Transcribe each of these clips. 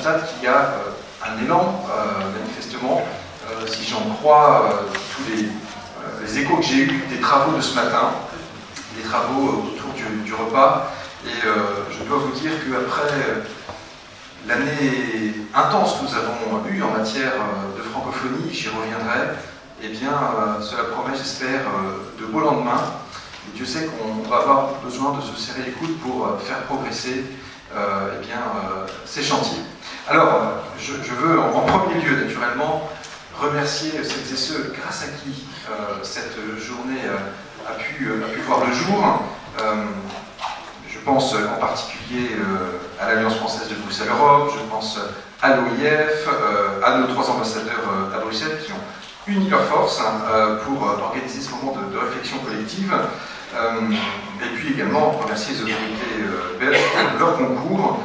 constate qu'il y a un élan, manifestement, si j'en crois tous les échos que j'ai eus des travaux de ce matin, des travaux autour du repas. Et je dois vous dire qu'après l'année intense que nous avons eue en matière de francophonie, j'y reviendrai, eh bien, cela promet, j'espère, de beaux lendemains. Et Dieu sait qu'on va avoir besoin de se serrer les coudes pour faire progresser eh bien, ces chantiers. Alors, je veux en premier lieu, naturellement, remercier celles et ceux grâce à qui cette journée a pu voir le jour. Je pense en particulier à l'Alliance française de Bruxelles-Europe, je pense à l'OIF, à nos 3 ambassadeurs à Bruxelles qui ont uni leurs forces pour organiser ce moment de réflexion collective. Et puis également remercier les autorités belges de leur concours,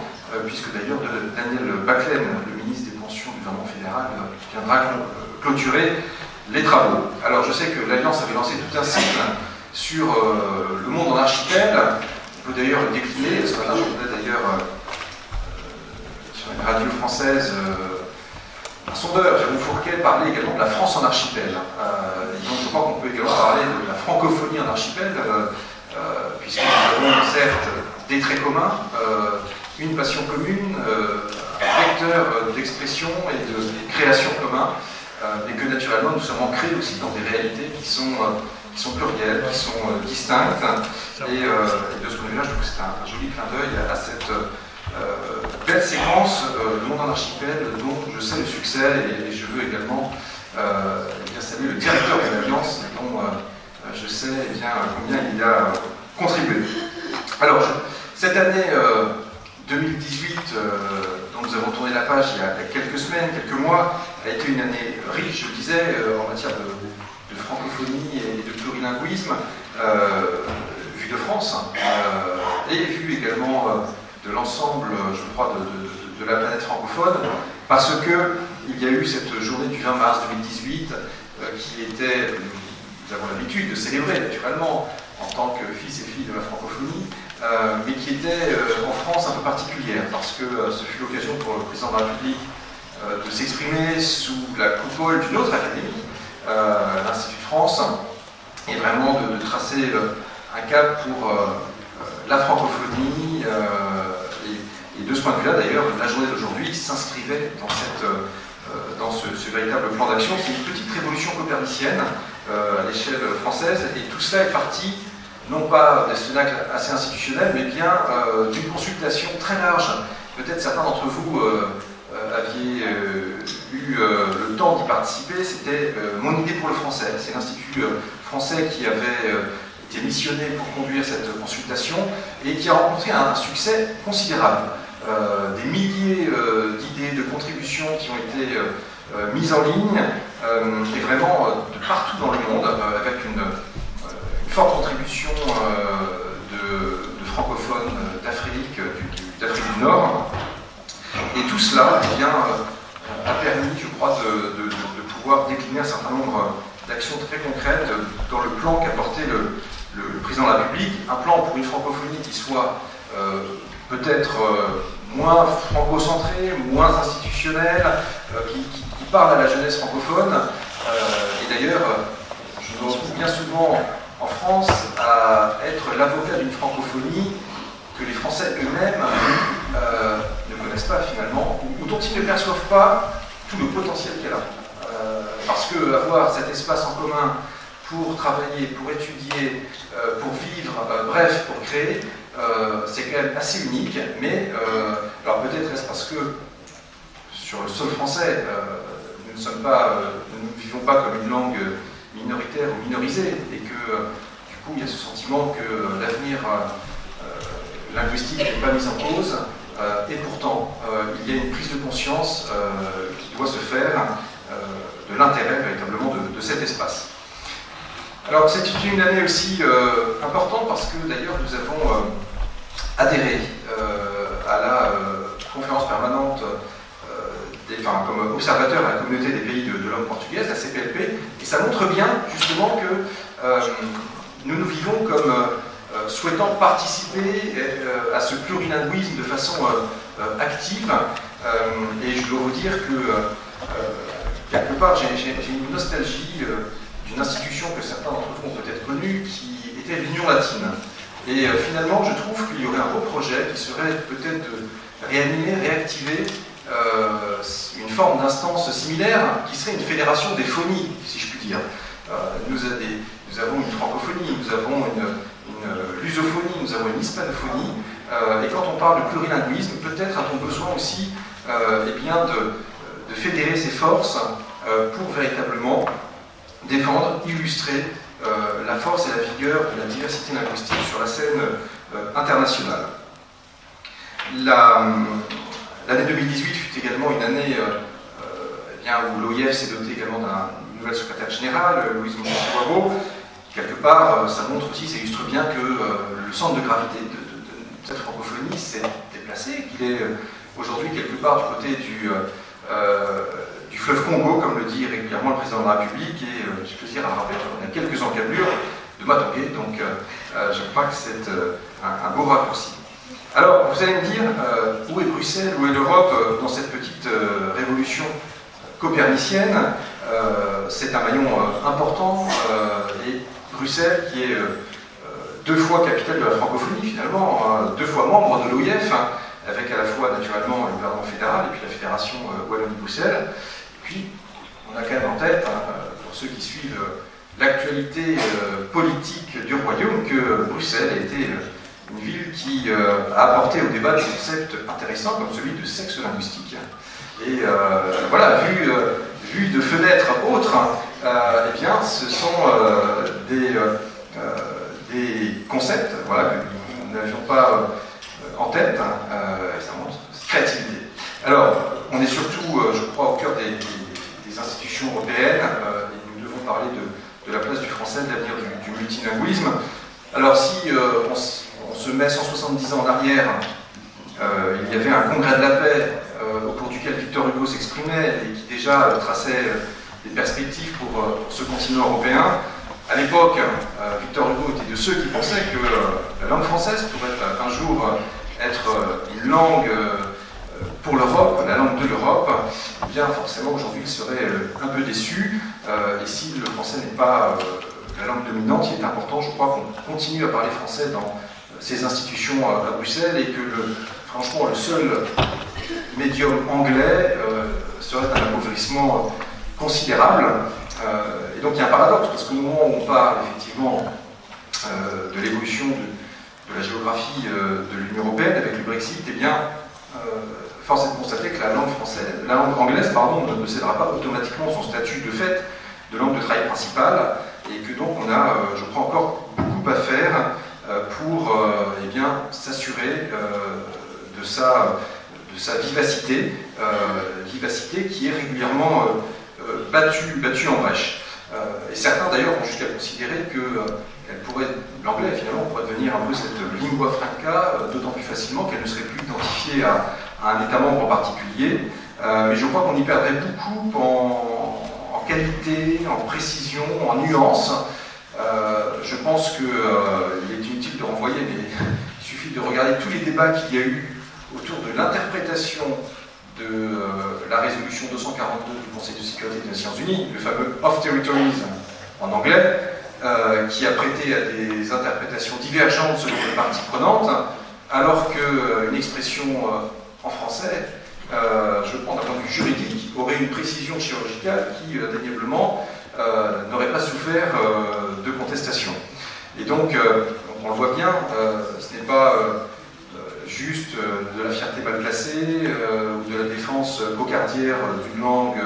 puisque d'ailleurs Daniel Baclen, le ministre des Pensions du gouvernement fédéral, viendra clôturer les travaux. Alors je sais que l'Alliance avait lancé tout un cycle sur le monde en archipel. On peut d'ailleurs le décliner. Ce matin, je voudrais d'ailleurs sur une radio française un sondeur, Jérôme Fourquet, parlait également de la France en archipel. Donc je crois qu'on peut également parler de la francophonie en archipel, puisque nous avons certes des traits communs, une passion commune, un vecteur d'expression et de création commun, et que naturellement nous sommes ancrés aussi dans des réalités qui sont plurielles, qui sont distinctes. Et de ce point de vue-là, je trouve que c'est un joli clin d'œil à cette belle séquence, le monde en archipel, dont je sais le succès, et je veux également bien saluer le directeur de l'Alliance, dont je sais bien, combien il a contribué. Alors, cette année 2018, dont nous avons tourné la page il y a quelques semaines, quelques mois, a été une année riche, je disais, en matière de francophonie et de plurilinguisme, vue de France, et vue également de l'ensemble, je crois, de la planète francophone, parce qu'il y a eu cette journée du 20 mars 2018 qui était, nous avons l'habitude de célébrer naturellement en tant que fils et filles de la francophonie, mais qui était en France un peu particulière, parce que ce fut l'occasion pour le président de la République de s'exprimer sous la coupole d'une autre académie, l'Institut de France, et vraiment de tracer un cap pour la francophonie, et de ce point de vue-là, d'ailleurs, la journée d'aujourd'hui s'inscrivait dans ce véritable plan d'action. C'est une petite révolution copernicienne à l'échelle française, et tout cela est parti, non pas d'un cénacle assez institutionnel, mais bien d'une consultation très large. Peut-être certains d'entre vous aviez eu le temps d'y participer. C'était Mon idée pour le français. C'est l'Institut français qui avait été missionné pour conduire cette consultation et qui a rencontré un succès considérable. Des milliers d'idées, de contributions qui ont été mises en ligne, et vraiment de partout dans le monde, avec une forte contribution de francophones d'Afrique, d'Afrique du Nord. Et tout cela eh bien, a permis, je crois, de pouvoir décliner un certain nombre d'actions très concrètes dans le plan qu'a porté le président de la République, un plan pour une francophonie qui soit peut-être moins franco-centrée, moins institutionnelle, qui parle à la jeunesse francophone. Et d'ailleurs, je me retrouve bien souvent en France à être l'avocat d'une francophonie que les Français eux-mêmes ne connaissent pas finalement, ou dont ils ne perçoivent pas tout le potentiel qu'elle a. Parce que avoir cet espace en commun pour travailler, pour étudier, pour vivre, bref, pour créer, c'est quand même assez unique, mais alors peut-être est-ce parce que sur le sol français, nous ne vivons pas comme une langue minoritaire ou minorisée, et que du coup il y a ce sentiment que l'avenir linguistique n'est pas mis en cause, et pourtant il y a une prise de conscience qui doit se faire de l'intérêt véritablement de cet espace. Alors c'est une année aussi importante parce que d'ailleurs nous avons adhéré à la conférence permanente comme observateur à la communauté des pays de langue portugaise, la CPLP, et ça montre bien justement que nous vivons comme souhaitant participer à ce plurilinguisme de façon active. Et je dois vous dire que, quelque part, j'ai une nostalgie d'une institution que certains d'entre vous ont peut-être connue, qui était l'Union latine. Et finalement, je trouve qu'il y aurait un beau projet qui serait peut-être de réanimer, réactiver une forme d'instance similaire qui serait une fédération des phonies, si je puis dire. Nous avons une francophonie, nous avons une lusophonie, nous avons une hispanophonie, et quand on parle de plurilinguisme, peut-être a-t-on besoin aussi eh bien de fédérer ses forces pour véritablement défendre, illustrer la force et la vigueur de la diversité linguistique sur la scène internationale. L'année 2018 fut également une année eh bien, où l'OIF s'est doté également d'une nouvelle secrétaire générale, Louise Monteiro. Quelque part, ça montre aussi, ça illustre bien que le centre de gravité de cette francophonie s'est déplacé, qu'il est aujourd'hui quelque part du côté du fleuve Congo, comme le dit régulièrement le président de la République, et j'ai plaisir à le rappeler, on a quelques encablures de Matongué, donc je crois que c'est un beau raccourci. Alors, vous allez me dire, où est Bruxelles, où est l'Europe dans cette petite révolution copernicienne? C'est un maillon important, et Bruxelles, qui est 2 fois capitale de la francophonie finalement, 2 fois membre de l'OIF, avec à la fois naturellement le gouvernement fédéral et puis la fédération Wallonie-Bruxelles. Et puis, on a quand même en tête, pour ceux qui suivent l'actualité politique du royaume, que Bruxelles a été une ville qui a apporté au débat des concepts intéressants comme celui de sexe linguistique. Et voilà, vu de fenêtres autres, eh bien, ce sont des concepts voilà, que nous n'avions pas en tête, et ça montre cette créativité. Alors, on est surtout, je crois, au cœur des institutions européennes, et nous devons parler de la place du français, de l'avenir du multilinguisme. Alors, si on se met 170 ans en arrière, il y avait un congrès de la paix au cours duquel Victor Hugo s'exprimait et qui déjà traçait des perspectives pour ce continent européen. À l'époque, Victor Hugo était de ceux qui pensaient que la langue française pourrait un jour être une langue pour l'Europe, la langue de l'Europe. Eh bien, forcément, aujourd'hui, il serait un peu déçu. Et si le français n'est pas la langue dominante, il est important, je crois, qu'on continue à parler français dans ces institutions à Bruxelles et que, franchement, le seul médium anglais serait un appauvrissement considérable. Et donc il y a un paradoxe, parce qu'au moment où on parle effectivement de l'évolution de la géographie de l'Union européenne avec le Brexit, eh bien, force est de constater que la langue anglaise, pardon, ne cédera pas automatiquement son statut de fait de langue de travail principale, et que donc on a, je crois, encore beaucoup à faire pour eh bien, s'assurer de sa vivacité, vivacité qui est régulièrement battue en brèche. Et certains d'ailleurs vont jusqu'à considérer que l'anglais finalement pourrait devenir un peu cette lingua franca, d'autant plus facilement qu'elle ne serait plus identifiée à un État membre en particulier. Mais je crois qu'on y perdrait beaucoup en qualité, en précision, en nuance. Je pense qu'il est inutile de renvoyer, mais il suffit de regarder tous les débats qu'il y a eu autour de l'interprétation de la résolution 242 du Conseil de sécurité des Nations Unies, le fameux Off Territories en anglais, qui a prêté à des interprétations divergentes selon les parties prenantes, alors qu'une expression en français, je prends d'un point de vue juridique, aurait une précision chirurgicale qui, indéniablement, n'aurait pas souffert de contestation. Et donc, on le voit bien, ce n'est pas juste de la fierté mal placée ou de la défense cocardière d'une langue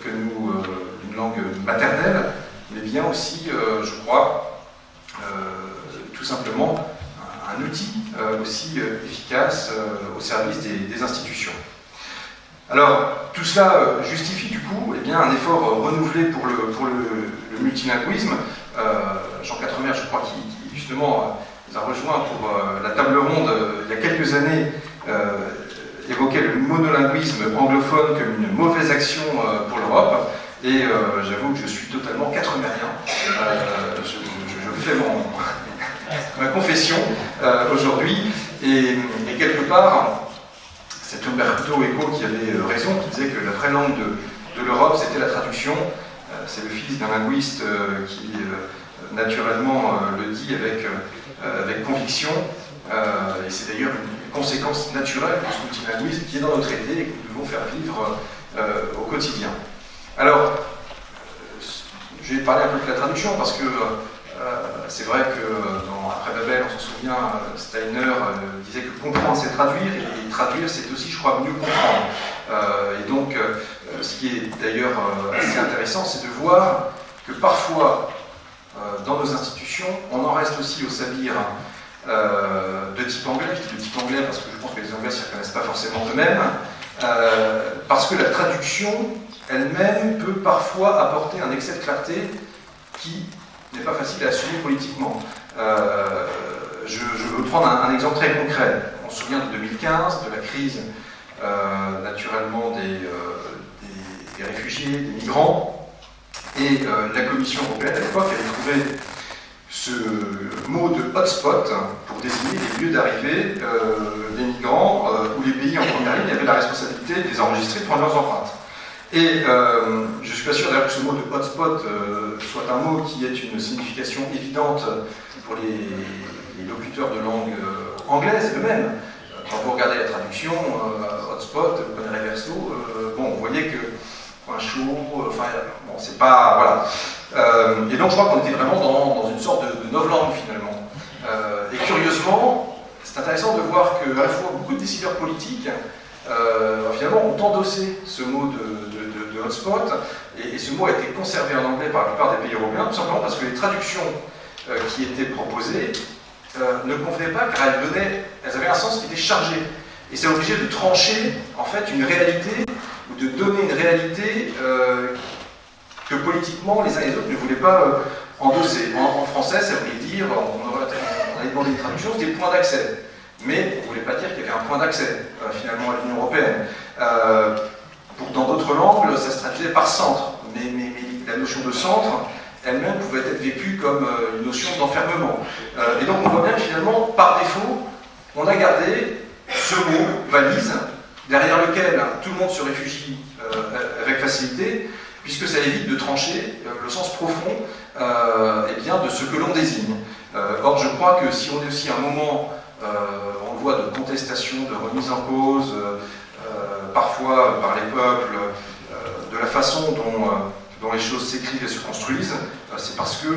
d'une langue maternelle, mais bien aussi, je crois, tout simplement un outil aussi efficace au service des institutions. Alors, tout cela justifie du coup eh bien, un effort renouvelé pour le multilinguisme. Jean Quatremer, je crois, qui justement nous a rejoint pour la table ronde il y a quelques années, évoquait le monolinguisme anglophone comme une mauvaise action pour l'Europe. Et j'avoue que je suis totalement quatremérien. Je fais ma confession aujourd'hui. Et quelque part, c'est Umberto Eco qui avait raison, qui disait que la vraie langue de l'Europe, c'était la traduction. C'est le fils d'un linguiste qui, naturellement, le dit avec conviction. Et c'est d'ailleurs une conséquence naturelle de ce multilinguisme qui est dans nos traités et que nous devons faire vivre au quotidien. Alors, je vais parler un peu de la traduction parce que c'est vrai que après Babel, on se souvient, Steiner disait que comprendre c'est traduire, et traduire c'est aussi, je crois, mieux comprendre. Et donc, ce qui est d'ailleurs assez intéressant, c'est de voir que parfois, dans nos institutions, on en reste aussi au sabir de type anglais. Je dis de type anglais parce que je pense que les Anglais ne s'y reconnaissent pas forcément eux-mêmes, parce que la traduction elle-même peut parfois apporter un excès de clarté qui n'est pas facile à assumer politiquement. Je veux prendre un exemple très concret. On se souvient de 2015, de la crise naturellement des réfugiés, des migrants, et la Commission européenne à l'époque avait trouvé ce mot de hotspot pour désigner les lieux d'arrivée des migrants où les pays en première ligne avaient la responsabilité de les enregistrer, de prendre leurs empreintes. Et je ne suis pas sûr d'ailleurs que ce mot de hotspot soit un mot qui ait une signification évidente pour les locuteurs de langue anglaise eux-mêmes. Quand vous regardez la traduction, hotspot, poney reverso, bon, vous voyez que point chaud, enfin, bon, c'est pas. Voilà. Et donc je crois qu'on était vraiment dans une sorte de novlangue finalement. Et curieusement, c'est intéressant de voir qu'à la fois beaucoup de décideurs politiques finalement ont endossé ce mot de hotspot, et ce mot a été conservé en anglais par la plupart des pays européens, tout simplement parce que les traductions qui étaient proposées ne convenaient pas, car elles avaient un sens qui était chargé. Et c'est obligé de trancher en fait une réalité, ou de donner une réalité que politiquement les uns et les autres ne voulaient pas endosser. En français, ça voulait dire, on avait demandé une traduction, c'était point d'accès. Mais on ne voulait pas dire qu'il y avait un point d'accès, finalement, à l'Union européenne. Dans d'autres langues, ça se traduisait par centre. Mais la notion de centre, elle-même, pouvait être vécue comme une notion d'enfermement. Et donc, on voit bien que, finalement, par défaut, on a gardé ce mot, valise, derrière lequel tout le monde se réfugie avec facilité, puisque ça évite de trancher le sens profond eh bien, de ce que l'on désigne. Or, je crois que si on est aussi à un moment... on le voit, de contestation, de remise en cause, parfois par les peuples, de la façon dont les choses s'écrivent et se construisent, c'est parce que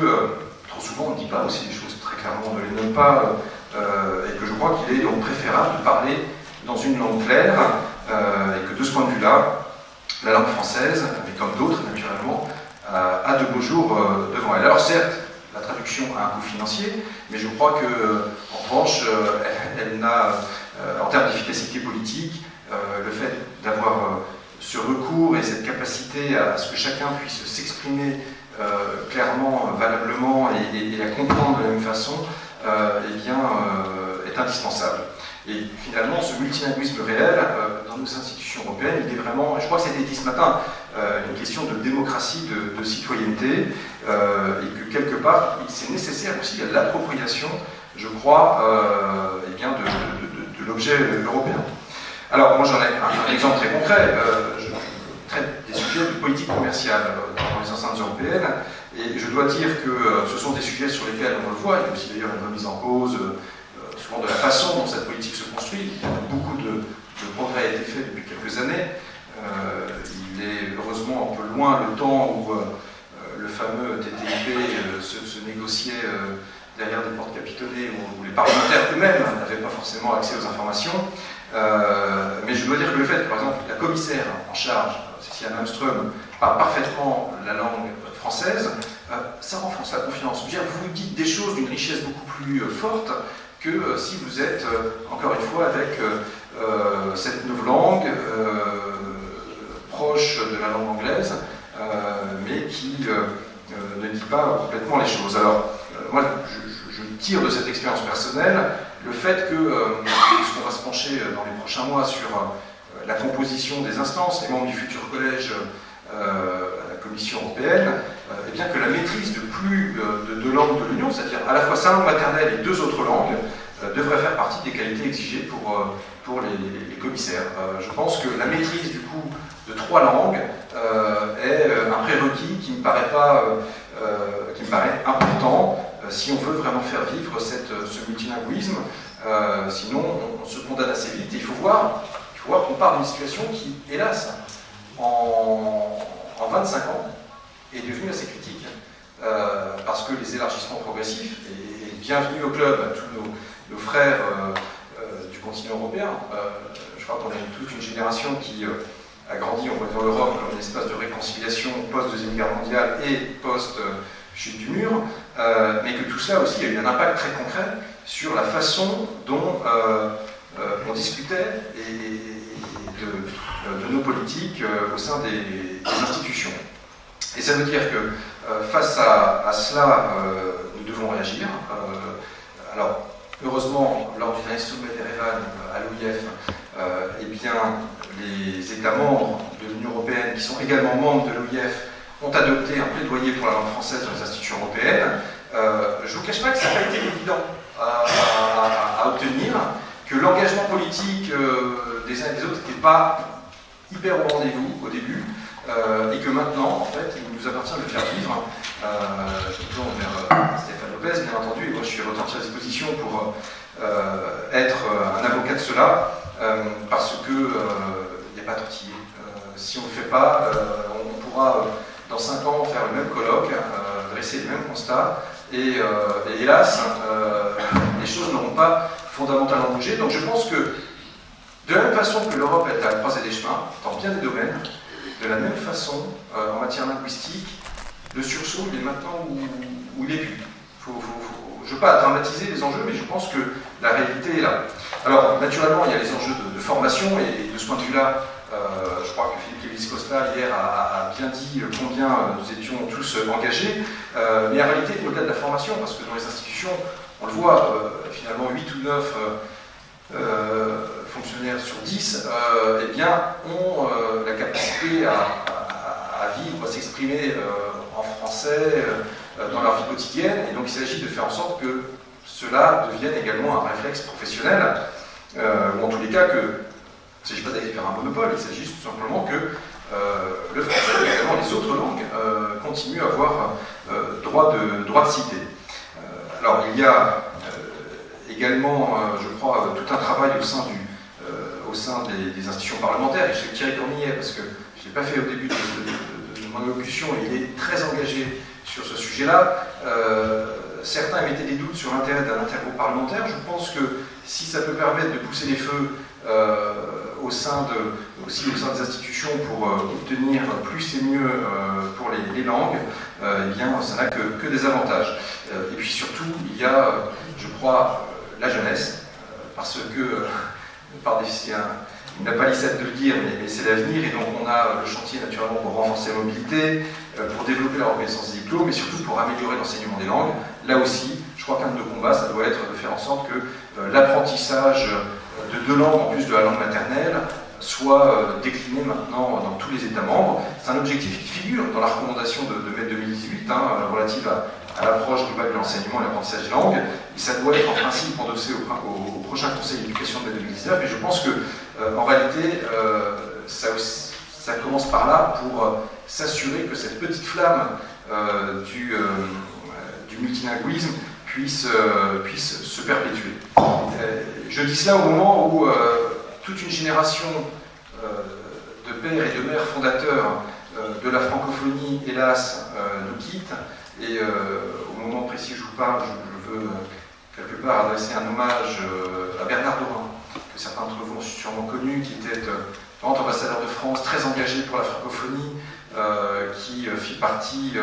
trop souvent on ne dit pas aussi les choses très clairement, on ne les nomme pas, et que je crois qu'il est donc préférable de parler dans une langue claire, et que de ce point de vue-là, la langue française, mais comme d'autres naturellement, a de beaux jours devant elle. Alors certes, la traduction a un coût financier, mais je crois que, en revanche, elle n'a, en termes d'efficacité politique, le fait d'avoir ce recours et cette capacité à ce que chacun puisse s'exprimer clairement, valablement et la comprendre de la même façon, eh bien, est indispensable. Et finalement, ce multilinguisme réel, dans nos institutions européennes, il est vraiment, je crois que c'était dit ce matin, une question de démocratie, de citoyenneté, et que quelque part, c'est nécessaire aussi à l'appropriation, je crois, eh bien, de l'objet européen. Alors, moi j'en ai un exemple très concret, je traite des sujets de politique commerciale dans les enceintes européennes, et je dois dire que ce sont des sujets sur lesquels on le voit, il y a aussi d'ailleurs une remise en cause, souvent de la façon dont cette politique se construit. Beaucoup de progrès a été fait depuis quelques années. Il est heureusement un peu loin le temps où le fameux TTIP se négociait derrière des portes capitonnées, où les parlementaires eux-mêmes n'avaient pas forcément accès aux informations. Mais je dois dire que le fait, par exemple, que la commissaire en charge, Cécilia Malmström, parle parfaitement la langue française, ça renforce la confiance. Vous dites des choses d'une richesse beaucoup plus forte que si vous êtes, encore une fois, avec cette novlangue proche de la langue anglaise, mais qui ne dit pas complètement les choses. Alors, moi, je tire de cette expérience personnelle le fait que, puisqu'on va se pencher dans les prochains mois sur la composition des instances, les membres du futur collège à la Commission européenne, eh bien que la maîtrise de plus de langues de l'Union, c'est-à-dire à la fois sa langue maternelle et 2 autres langues, devrait faire partie des qualités exigées pour les commissaires. Je pense que la maîtrise du coup de 3 langues est un prérequis qui me paraît important si on veut vraiment faire vivre ce multilinguisme. Sinon, on se condamne assez vite. Et il faut voir qu'on part d'une situation qui, hélas, en 25 ans, est devenue assez critique. Parce que les élargissements progressifs, et bienvenue au club à tous nos frères du continent européen, je crois qu'on a toute une génération qui a grandi, on va dire, l'Europe comme un espace de réconciliation post-Deuxième Guerre mondiale et post-chute du mur, mais que tout cela aussi a eu un impact très concret sur la façon dont on discutait de nos politiques au sein des institutions. Et ça veut dire que face à cela, nous devons réagir. Alors, heureusement, lors du dernier sommet d'Erevan à l'OIF, eh bien, les États membres de l'Union européenne, qui sont également membres de l'OIF, ont adopté un plaidoyer pour la langue française dans les institutions européennes. Je ne vous cache pas que ça n'a pas été évident à obtenir, que l'engagement politique des uns et des autres n'était pas hyper au rendez-vous au début, et que maintenant, en fait, il nous appartient de le faire vivre. Je me tourne vers Stéphane Lopez, bien entendu, et moi je suis retenti à disposition pour être un avocat de cela, parce que il n'y a pas tortillé. Si on ne le fait pas, on pourra dans 5 ans faire le même colloque, dresser le même constat, et hélas, les choses n'auront pas fondamentalement bougé. Donc je pense que, de la même façon que l'Europe est à la croisée des chemins, dans bien des domaines, de la même façon, en matière linguistique, le sursaut il est maintenant où il est plus. Je ne veux pas dramatiser les enjeux, mais je pense que la réalité est là. Alors, naturellement, il y a les enjeux de formation, et de ce point de vue-là, je crois que Philippe Lévis-Costa, hier, a bien dit combien nous étions tous engagés, mais en réalité, au-delà de la formation, parce que dans les institutions, on le voit, finalement, 8 ou 9 fonctionnaires sur 10 eh bien, ont la capacité à vivre, à s'exprimer en français dans leur vie quotidienne, et donc il s'agit de faire en sorte que cela devienne également un réflexe professionnel, ou en tous les cas que, il ne s'agit pas d'aller faire un monopole, il s'agit tout simplement que le français, mais également les autres langues, continuent à avoir droit de cité. Alors il y a également, je crois, tout un travail au sein des institutions parlementaires, et je sais que Thierry Cornillet, parce que je ne l'ai pas fait au début de mon allocution, il est très engagé sur ce sujet-là. Certains mettaient des doutes sur l'intérêt d'un intergroupe parlementaire. Je pense que si ça peut permettre de pousser les feux aussi au sein des institutions pour obtenir plus et mieux pour les langues, eh bien, ça n'a que des avantages. Et puis surtout, il y a, je crois, la jeunesse, parce que, il n'a pas l'issue de le dire, mais c'est l'avenir, et donc on a le chantier naturellement pour renforcer la mobilité, pour développer la reconnaissance des diplômes, mais surtout pour améliorer l'enseignement des langues. Là aussi, je crois qu'un de nos combats, ça doit être de faire en sorte que l'apprentissage de 2 langues en plus de la langue maternelle soit décliné maintenant dans tous les États membres. C'est un objectif qui figure dans la recommandation de mai 2018, relative à l'approche globale de l'enseignement et l'apprentissage des langues, et ça doit être en principe endossé au prochain Conseil d'éducation de mai 2019, et je pense que en réalité, ça commence par là pour s'assurer que cette petite flamme du multilinguisme puisse se perpétuer. Je dis cela au moment où toute une génération de pères et de mères fondateurs de la francophonie, hélas, nous quitte, et au moment précis où je vous parle, je veux quelque part adresser un hommage à Bernard Dorin, que certains d'entre vous ont sûrement connu, qui était grand ambassadeur de France, très engagé pour la francophonie, qui fit partie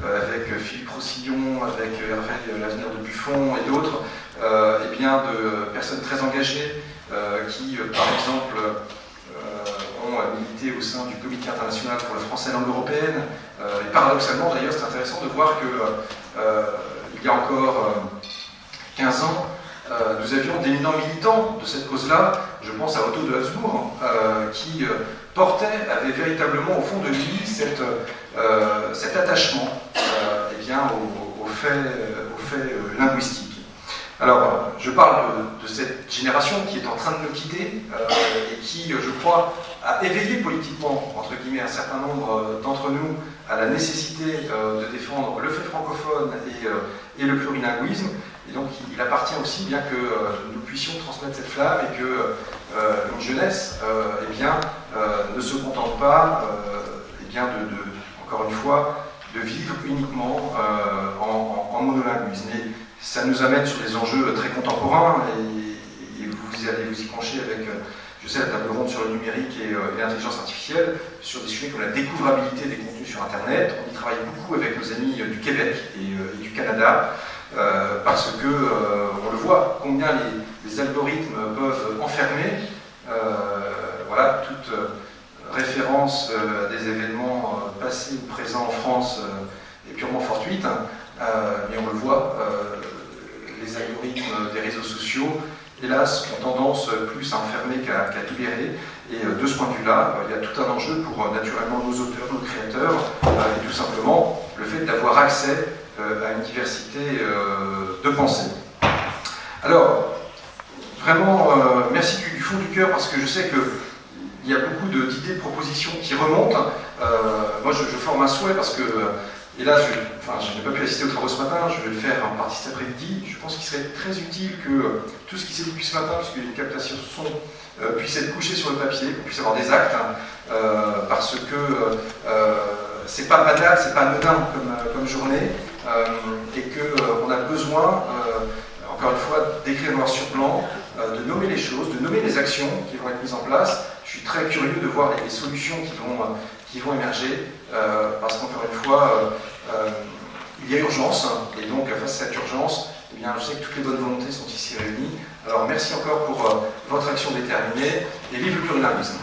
avec Philippe Roussillon, avec Hervé L'Avenir de Buffon et d'autres, eh bien, de personnes très engagées qui, par exemple, ont milité au sein du Comité international pour le français et langue européenne. Et paradoxalement, d'ailleurs, c'est intéressant de voir que il y a encore 15 ans, nous avions d'éminents militants de cette cause-là. Je pense à Otto de Habsbourg, qui avait véritablement au fond de lui cet attachement aux faits linguistiques. Alors, je parle de cette génération qui est en train de nous quitter et qui, je crois, a éveillé politiquement, entre guillemets, un certain nombre d'entre nous à la nécessité de défendre le fait francophone et le plurilinguisme. Et donc, il appartient aussi bien que nous puissions transmettre cette flamme et que une jeunesse ne se contente pas encore une fois, de vivre uniquement en monolinguisme. Et ça nous amène sur des enjeux très contemporains et vous allez vous y pencher avec, je sais, la table ronde sur le numérique et l'intelligence artificielle, sur des sujets comme la découvrabilité des contenus sur Internet. On y travaille beaucoup avec nos amis du Québec et du Canada, parce que on le voit, combien les algorithmes peuvent enfermer toute référence à des événements passés ou présents en France est purement fortuite, mais on le voit, les algorithmes des réseaux sociaux, hélas, ont tendance plus à enfermer qu'à libérer. Et de ce point de vue-là, il y a tout un enjeu pour naturellement nos auteurs, nos créateurs, et tout simplement le fait d'avoir accès à une diversité de pensées. Alors, vraiment, merci du fond du cœur, parce que je sais qu'il y a beaucoup d'idées, de propositions qui remontent. Moi, je forme un souhait, parce que, et là, je n'ai pas pu assister aux travaux ce matin, je vais le faire en partie cet après-midi. Je pense qu'il serait très utile que tout ce qui s'est dit depuis ce matin, puisqu'il y a une captation son, puisse être couché sur le papier, qu'on puisse avoir des actes, parce que c'est pas banal, c'est pas anodin comme journée, et qu'on a besoin, encore une fois, d'écrire noir sur blanc, de nommer les choses, de nommer les actions qui vont être mises en place. Je suis très curieux de voir les solutions qui vont émerger, parce qu'encore une fois, il y a urgence, et donc face à cette urgence, eh bien, je sais que toutes les bonnes volontés sont ici réunies. Alors merci encore pour votre action déterminée, et vive le plurilinguisme.